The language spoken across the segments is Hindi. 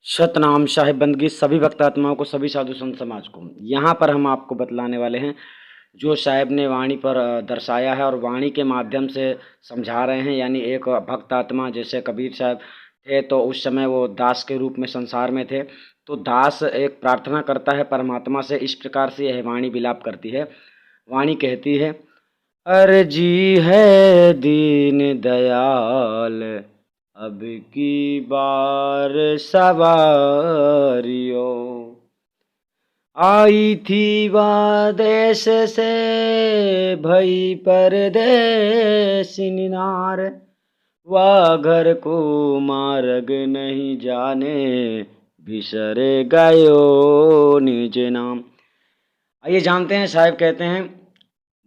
सतनाम साहिब बंदगी सभी भक्त आत्माओं को, सभी साधु संत समाज को। यहाँ पर हम आपको बतलाने वाले हैं जो साहिब ने वाणी पर दर्शाया है और वाणी के माध्यम से समझा रहे हैं। यानी एक भक्त आत्मा जैसे कबीर साहब थे तो उस समय वो दास के रूप में संसार में थे। तो दास एक प्रार्थना करता है परमात्मा से, इस प्रकार से यह वाणी विलाप करती है। वाणी कहती है, अर्जी है दीन दयाल अब की बार सवारियो, आई थी वह देश से भई परदेसी नार, वह घर को मार्ग नहीं जाने बिसर गयो निज नाम। आइए जानते हैं साहिब कहते हैं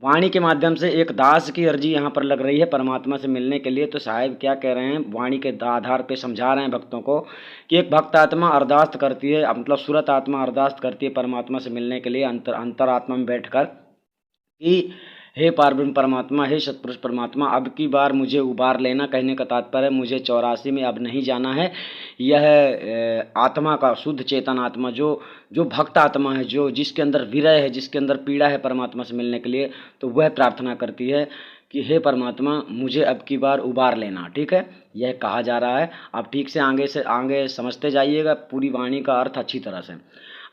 वाणी के माध्यम से एक दास की अर्जी यहाँ पर लग रही है परमात्मा से मिलने के लिए। तो साहिब क्या कह रहे हैं, वाणी के आधार पे समझा रहे हैं भक्तों को कि एक भक्त आत्मा अरदास करती है, मतलब सूरत आत्मा अरदास करती है परमात्मा से मिलने के लिए अंतरात्मा में बैठकर कि हे पारब्रह्म परमात्मा, हे सतपुरुष परमात्मा, अब की बार मुझे उबार लेना। कहने का तात्पर्य मुझे 84 में अब नहीं जाना है। यह आत्मा का शुद्ध चेतन आत्मा जो जो भक्त आत्मा है, जो जिसके अंदर विरह है, जिसके अंदर पीड़ा है परमात्मा से मिलने के लिए, तो वह प्रार्थना करती है कि हे परमात्मा मुझे अब की बार उबार लेना। ठीक है, यह कहा जा रहा है। आप ठीक से आगे समझते जाइएगा पूरी वाणी का अर्थ अच्छी तरह से।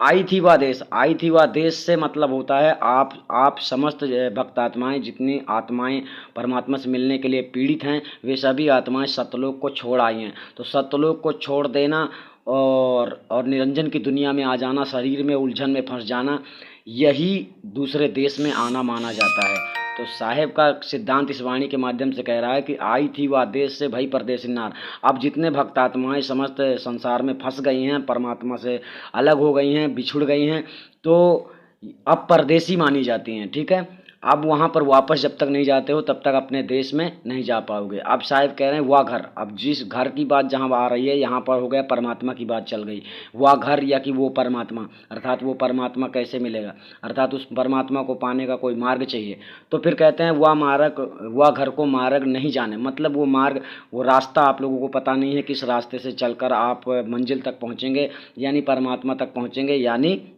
आई थी वह देश, आई थी वह देश से मतलब होता है आप समस्त भक्त आत्माएं, जितनी आत्माएं परमात्मा से मिलने के लिए पीड़ित हैं, वे सभी आत्माएं सत्यलोक को छोड़ आई हैं। तो सत्यलोक को छोड़ देना और निरंजन की दुनिया में आ जाना, शरीर में उलझन में फंस जाना, यही दूसरे देश में आना माना जाता है। तो साहेब का सिद्धांत इस वाणी के माध्यम से कह रहा है कि आई थी वह देश से भई परदेसी नार। अब जितने भक्त आत्माएं समस्त संसार में फंस गई हैं, परमात्मा से अलग हो गई हैं, बिछुड़ गई हैं, तो अब परदेसी मानी जाती हैं। ठीक है, अब वहाँ पर वापस जब तक नहीं जाते हो तब तक अपने देश में नहीं जा पाओगे। अब साहिब कह रहे हैं वह घर, अब जिस घर की बात जहाँ आ रही है यहाँ पर हो गया परमात्मा की बात चल गई। वह घर या कि वो परमात्मा, अर्थात वो परमात्मा कैसे मिलेगा, अर्थात उस परमात्मा को पाने का कोई मार्ग चाहिए। तो फिर कहते हैं वह घर को मार्ग नहीं जाने, मतलब वो मार्ग, वो रास्ता आप लोगों को पता नहीं है किस रास्ते से चलकर आप मंजिल तक पहुँचेंगे, यानी परमात्मा तक पहुँचेंगे, यानी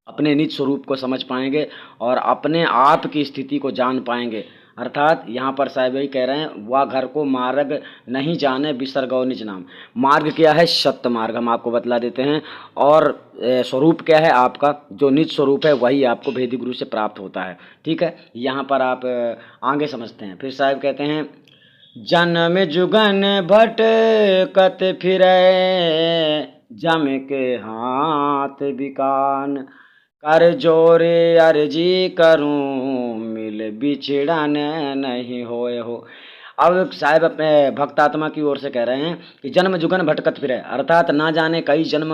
अपने निज स्वरूप को समझ पाएंगे और अपने आप की स्थिति को जान पाएंगे। अर्थात यहाँ पर साहिब यही कह रहे हैं वह घर को मार्ग नहीं जाने बिसर गौ निज नाम। मार्ग क्या है? सत्य मार्ग, हम आपको बतला देते हैं। और स्वरूप क्या है आपका? जो निज स्वरूप है वही आपको भेदी गुरु से प्राप्त होता है। ठीक है, यहाँ पर आप आगे समझते हैं। फिर साहिब कहते हैं जन्म जुगन भटकत फिरै, जम के हाथ बिकान, कर जोरे अर्जी करूं मिल बिछड़न नहीं होए हो। अब साहिब अपने भक्त आत्मा की ओर से कह रहे हैं कि जन्म जुगन भटकत फिरे, अर्थात ना जाने कई जन्म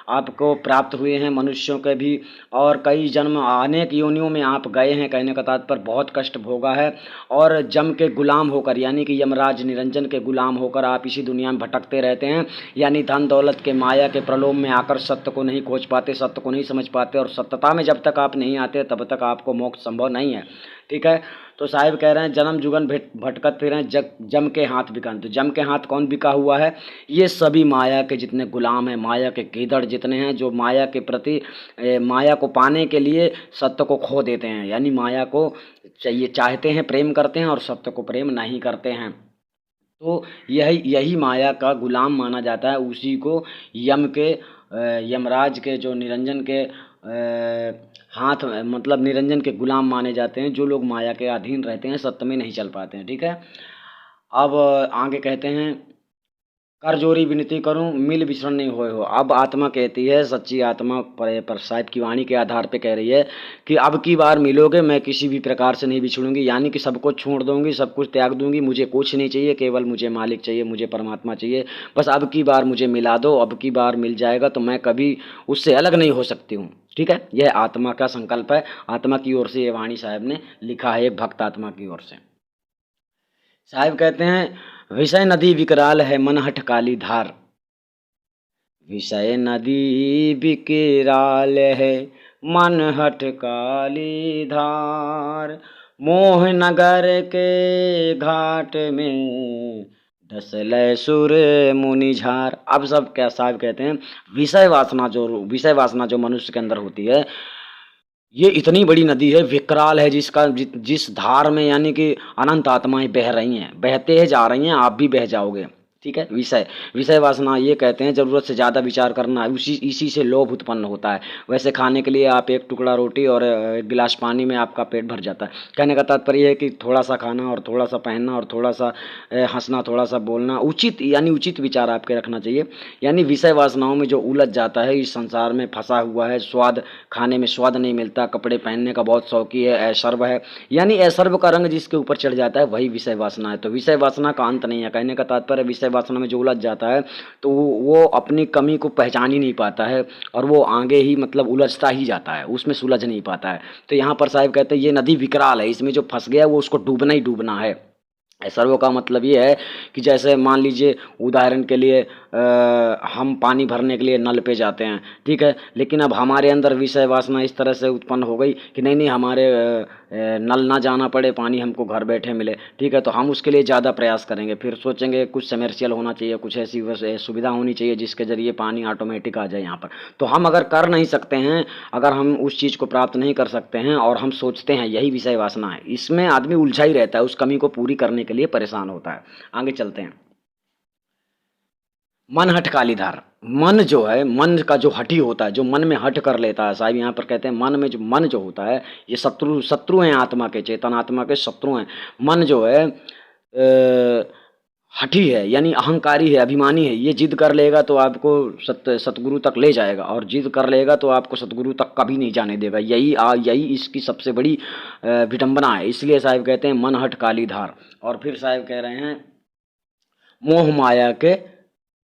आपको प्राप्त हुए हैं मनुष्यों के भी, और कई जन्म अनेक योनियों में आप गए हैं। कहने का तात्पर्य बहुत कष्ट भोगा है और जम के गुलाम होकर, यानी कि यमराज निरंजन के गुलाम होकर आप इसी दुनिया में भटकते रहते हैं। यानी धन दौलत के माया के प्रलोभ में आकर सत्य को नहीं खोज पाते, सत्य को नहीं समझ पाते, और सत्यता में जब तक आप नहीं आते तब तक आपको मोक्ष संभव नहीं है। ठीक है, तो साहिब कह रहे हैं जन्म जुगन भटकत फिर हैं, जम के हाथ बिकान। तो जम के हाथ कौन बिका हुआ है? ये सभी माया के जितने गुलाम हैं, माया के गीदड़ जितने हैं, जो माया के प्रति माया को पाने के लिए सत्य को खो देते हैं, यानी माया को चाहिए चाहते हैं, प्रेम करते हैं और सत्य को प्रेम नहीं करते हैं। तो यही यही माया का गुलाम माना जाता है। उसी को यमराज के, जो निरंजन के हाथ, मतलब निरंजन के गुलाम माने जाते हैं, जो लोग माया के अधीन रहते हैं, सत्य में नहीं चल पाते हैं। ठीक है, अब आगे कहते हैं कर जोरी विनती करूं मिल विचरण नहीं होए हो। अब आत्मा कहती है, सच्ची आत्मा पर साहिब की वाणी के आधार पे कह रही है कि अब की बार मिलोगे, मैं किसी भी प्रकार से नहीं बिछड़ूंगी, यानी कि सब कुछ छोड़ दूंगी, सब कुछ त्याग दूंगी, मुझे कुछ नहीं चाहिए, केवल मुझे मालिक चाहिए, मुझे परमात्मा चाहिए। बस अब की बार मुझे मिला दो, अब की बार मिल जाएगा तो मैं कभी उससे अलग नहीं हो सकती हूँ। ठीक है, यह आत्मा का संकल्प है, आत्मा की ओर से ये वाणी साहब ने लिखा है, एक भक्त आत्मा की ओर से। साहिब कहते हैं विषय नदी विकराल है मन हठ काली धार, विषय नदी विकराल है मन हठ काली धार, मोह नगर के घाट में डसलै सुर मुनि झार। अब सब क्या साहब कहते हैं, विषय वासना जो मनुष्य के अंदर होती है, ये इतनी बड़ी नदी है, विकराल है, जिस धार में यानी कि अनंत आत्माएं बह रही हैं, बहते हैं जा रही हैं, आप भी बह जाओगे। ठीक है। विषय विषय वासना ये कहते हैं जरूरत से ज़्यादा विचार करना, उसी इसी से लोभ उत्पन्न होता है। वैसे खाने के लिए आप एक टुकड़ा रोटी और एक गिलास पानी में आपका पेट भर जाता है। कहने का तात्पर्य है कि थोड़ा सा खाना और थोड़ा सा पहनना और थोड़ा सा हंसना, थोड़ा सा बोलना, उचित यानी उचित विचार आपके रखना चाहिए। यानी विषय वासनाओं में जो उलझ जाता है, इस संसार में फंसा हुआ है, स्वाद खाने में स्वाद नहीं मिलता, कपड़े पहनने का बहुत शौकी है, ऐश्वर्य है, यानी ऐश्वर्य का रंग जिसके ऊपर चढ़ जाता है, वही विषय वासना है। तो विषय वासना का अंत नहीं है। कहने का तात्पर्य विषय वासना में जो उलझ जाता है, तो वो अपनी कमी को पहचान ही नहीं पाता है, और वो आगे ही मतलब उलझता ही जाता है, उसमें सुलझ नहीं पाता है। तो यहाँ पर साहब कहते हैं ये नदी विकराल है, इसमें जो फंस गया वो उसको डूबना ही डूबना है। सर्व का मतलब ये है कि जैसे मान लीजिए उदाहरण के लिए हम पानी भरने के लिए नल पे जाते हैं, ठीक है, लेकिन अब हमारे अंदर विषय वासना इस तरह से उत्पन्न हो गई कि नहीं नहीं, हमारे नल ना जाना पड़े, पानी हमको घर बैठे मिले, ठीक है, तो हम उसके लिए ज़्यादा प्रयास करेंगे, फिर सोचेंगे कुछ समर्शियल होना चाहिए, कुछ ऐसी सुविधा होनी चाहिए जिसके ज़रिए पानी ऑटोमेटिक आ जाए यहाँ पर। तो हम अगर कर नहीं सकते हैं, अगर हम उस चीज़ को प्राप्त नहीं कर सकते हैं और हम सोचते हैं, यही विषय वासना है। इसमें आदमी उलझा ही रहता है, उस कमी को पूरी करने के लिए परेशान होता है। आगे चलते हैं। मन हठ कालीधार। मन जो है, मन का जो हठी होता है, जो मन में हठ कर लेता है, साहब यहाँ पर कहते हैं मन जो होता है, ये शत्रु शत्रु हैं आत्मा के, चेतन आत्मा के शत्रु हैं। मन जो है हठी है, यानी अहंकारी है, अभिमानी है। ये जिद कर लेगा तो आपको सतगुरु तक ले जाएगा, और जिद कर लेगा तो आपको सतगुरु तक कभी नहीं जाने देगा। यही इसकी सबसे बड़ी विडंबना है। इसलिए साहब कहते हैं मन हठ काली धार। और फिर साहब कह रहे हैं मोह माया के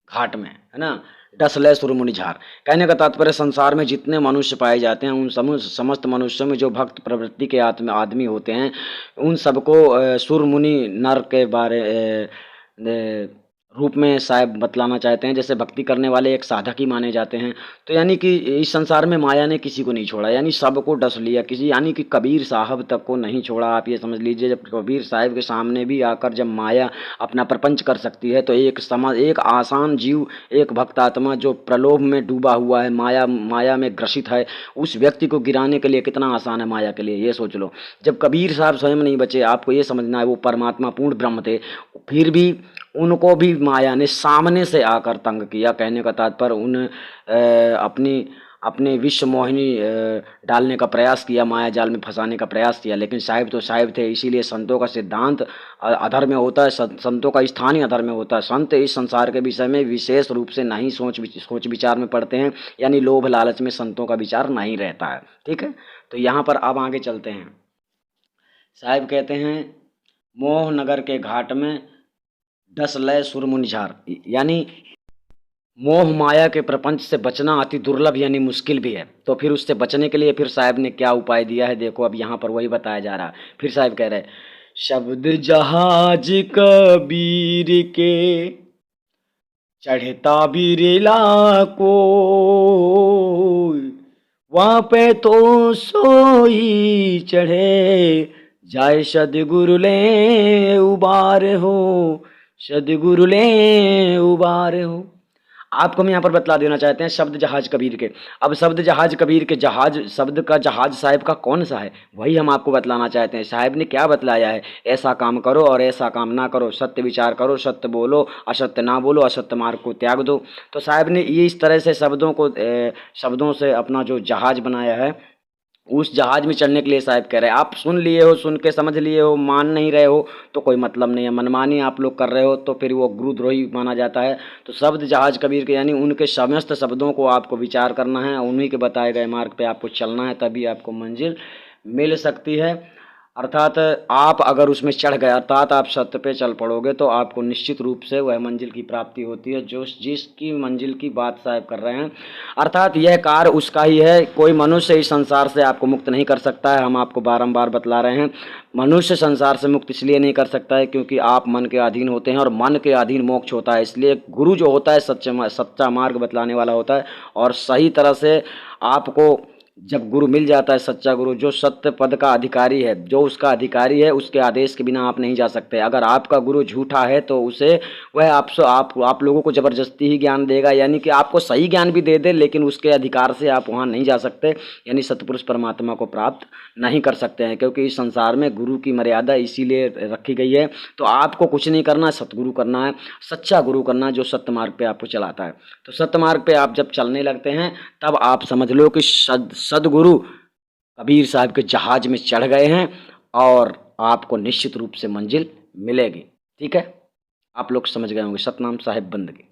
घाट में, है ना, डसलै सुरमुनि झार। कहने का तात्पर्य संसार में जितने मनुष्य पाए जाते हैं, उन समस्त मनुष्यों में जो भक्त प्रवृत्ति के आदमी होते हैं, उन सबको सुरमुनि नर के बारे रूप में साहब बतलाना चाहते हैं। जैसे भक्ति करने वाले एक साधक ही माने जाते हैं। तो यानी कि इस संसार में माया ने किसी को नहीं छोड़ा, यानी सबको डस लिया, किसी यानी कि कबीर साहब तक को नहीं छोड़ा। आप ये समझ लीजिए, जब कबीर साहब के सामने भी आकर जब माया अपना प्रपंच कर सकती है, तो एक आसान जीव, एक भक्त आत्मा जो प्रलोभ में डूबा हुआ है, माया में ग्रसित है, उस व्यक्ति को गिराने के लिए कितना आसान है माया के लिए, ये सोच लो। जब कबीर साहब स्वयं नहीं बचे, आपको ये समझना है वो परमात्मा पूर्ण ब्रह्म थे, फिर भी उनको भी माया ने सामने से आकर तंग किया। कहने का तात्पर्य अपने विश्व मोहिनी डालने का प्रयास किया, माया जाल में फंसाने का प्रयास किया। लेकिन साहिब तो साहिब थे, इसीलिए संतों का सिद्धांत अधर में होता है, संतों का स्थान ही अधर में होता है। संत इस संसार के विषय में विशेष रूप से नहीं सोच विचार में पड़ते हैं, यानी लोभ लालच में संतों का विचार नहीं रहता है। ठीक है, तो यहाँ पर अब आगे चलते हैं। साहिब कहते हैं मोह नगर के घाट में डसलै सुरमुनि झार, यानी मोह माया के प्रपंच से बचना अति दुर्लभ यानी मुश्किल भी है। तो फिर उससे बचने के लिए फिर साहब ने क्या उपाय दिया है, देखो अब यहाँ पर वही बताया जा रहा है। फिर साहब कह रहे शब्द जहाज कबीर के चढ़ता बिरला को, वहाँ पे तो सोई चढ़े जाए सदगुरु ले उबार हो, सदगुरु ले उबार हो। आपको हम यहाँ पर बतला देना चाहते हैं शब्द जहाज कबीर के। अब शब्द जहाज कबीर के, जहाज शब्द का जहाज साहिब का कौन सा है, वही हम आपको बतलाना चाहते हैं। साहिब ने क्या बतलाया है, ऐसा काम करो और ऐसा काम ना करो, सत्य विचार करो, सत्य बोलो, असत्य ना बोलो, असत्य मार्ग को त्याग दो। तो साहिब ने ये इस तरह से शब्दों से अपना जो जहाज बनाया है, उस जहाज में चढ़ने के लिए साहब कह रहे हैं। आप सुन लिए हो, सुन के समझ लिए हो, मान नहीं रहे हो तो कोई मतलब नहीं है, मनमानी आप लोग कर रहे हो तो फिर वो गुरुद्रोही माना जाता है। तो शब्द जहाज कबीर के, यानी उनके समस्त शब्दों को आपको विचार करना है, उन्हीं के बताए गए मार्ग पे आपको चलना है, तभी आपको मंजिल मिल सकती है। अर्थात आप अगर उसमें चढ़ गए, अर्थात आप सत्य पे चल पड़ोगे, तो आपको निश्चित रूप से वह मंजिल की प्राप्ति होती है जो जिसकी मंजिल की बात साहब कर रहे हैं। अर्थात यह कार्य उसका ही है, कोई मनुष्य इस संसार से आपको मुक्त नहीं कर सकता है। हम आपको बारंबार बतला रहे हैं, मनुष्य संसार से मुक्त इसलिए नहीं कर सकता है क्योंकि आप मन के अधीन होते हैं, और मन के अधीन मोक्ष होता है। इसलिए गुरु जो होता है सच्चा मार्ग बतलाने वाला होता है, और सही तरह से आपको जब गुरु मिल जाता है, सच्चा गुरु जो सत्य पद का अधिकारी है, जो उसका अधिकारी है, उसके आदेश के बिना आप नहीं जा सकते। अगर आपका गुरु झूठा है तो उसे वह आप लोगों को ज़बरदस्ती ही ज्ञान देगा, यानी कि आपको सही ज्ञान भी दे दे, लेकिन उसके अधिकार से आप वहाँ नहीं जा सकते, यानी सतपुरुष परमात्मा को प्राप्त नहीं कर सकते हैं। क्योंकि इस संसार में गुरु की मर्यादा इसीलिए रखी गई है। तो आपको कुछ नहीं करना है, सतगुरु करना है, सच्चा गुरु करना है, जो सत्य मार्ग पे आपको चलाता है। तो सत्य मार्ग पे आप जब चलने लगते हैं, तब आप समझ लो कि सदगुरु कबीर साहब के जहाज में चढ़ गए हैं और आपको निश्चित रूप से मंजिल मिलेगी। ठीक है, आप लोग समझ गए होंगे। सतनाम साहिब बंदगी।